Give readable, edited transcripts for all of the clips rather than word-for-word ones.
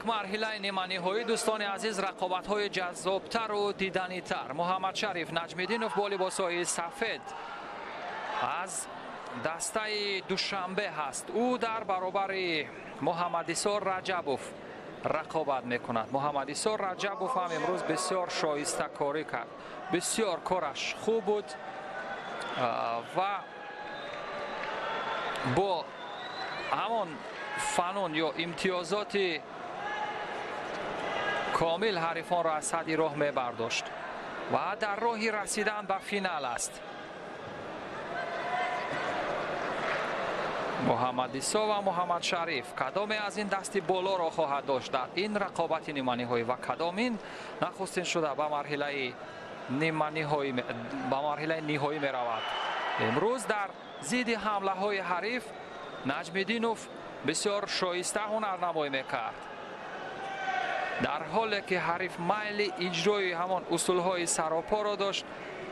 مرحله نیمه‌نهایی دوستان عزیز رقابت‌های جذاب‌تر و دیدنی‌تر. محمد شریف نجمیدینوف با لباس‌های سفید از دسته دوشنبه هست. او در برابر محمد ایسا رجبوف رقابت میکند. محمد ایسا رجبوف هم امروز بسیار شایسته کاری کرد. بسیار کارش خوب بود و با همان فنون یا امتیازات کامل حریفان را از صدی راه می برداشت و در راهی رسیدن به فینال است. محمد ایسا و محمد شریف کدام از این دستی بالا را خواهد داشت در این رقابت نیمه‌نهایی و کدام این نخستین شده به مرحله نیمه‌نهایی می رود. امروز در ضد حمله های حریف نجمیدینوف بسیار شایسته هنرنمایی میکرد، در حالی که حریف میل اجرای همان اصول های سراپا را داشت.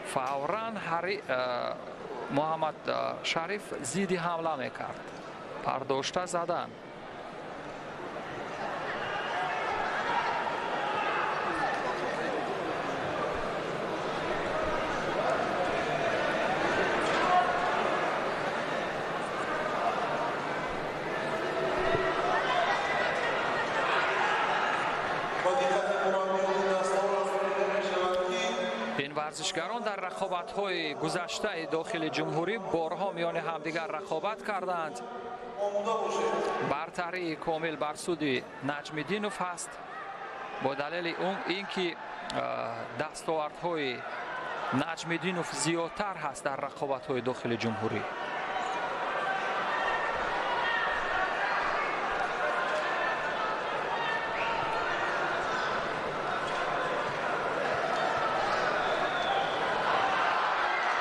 فوراً محمد شریف ضد حمله میکرد، پرداشته زدن. این ورزشگران در رقابت‌های گذشته داخل جمهوری بارها میان همدیگر رقابت کردند. برتری کامل بر سود نجمیدینوف هست با دلیل اینکه دستاوردهای نجمیدینوف زیادتر هست در رقابت‌های داخل جمهوری.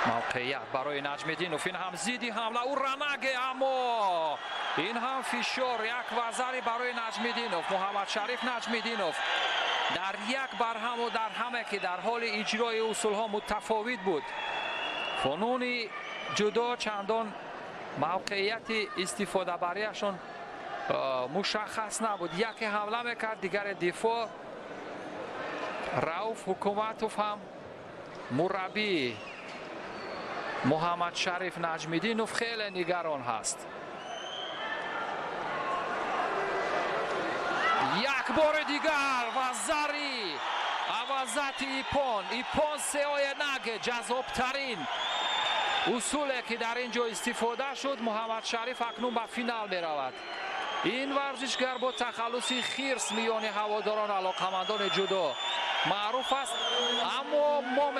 موقعیت برای نجمیدینوف، این هم زیدی حمله او رنگه، اما این هم فشار، یک وزری برای نجمیدینوف. محمد شریف نجمیدینوف در یک برهم و در همه که در حال اجرای اصول ها متفاوت بود. فنون جدا چندان موقعیت استفاده برایشان مشخص نبود. یکی حمله میکرد، دیگر دفاع. رؤوف حکومتوف هم مربی محمد شریف نجمیدینوف خیلی نگران هست. یک بار دیگر وزری عوضت ایپان سیای نگ، جذابترین اصولی که در اینجا استفاده شد. محمد شریف اکنون به فینال می رود. این ورزشگر با تخلصی خیرس میان هواداران علاقمندان جدا معروف است، اما ما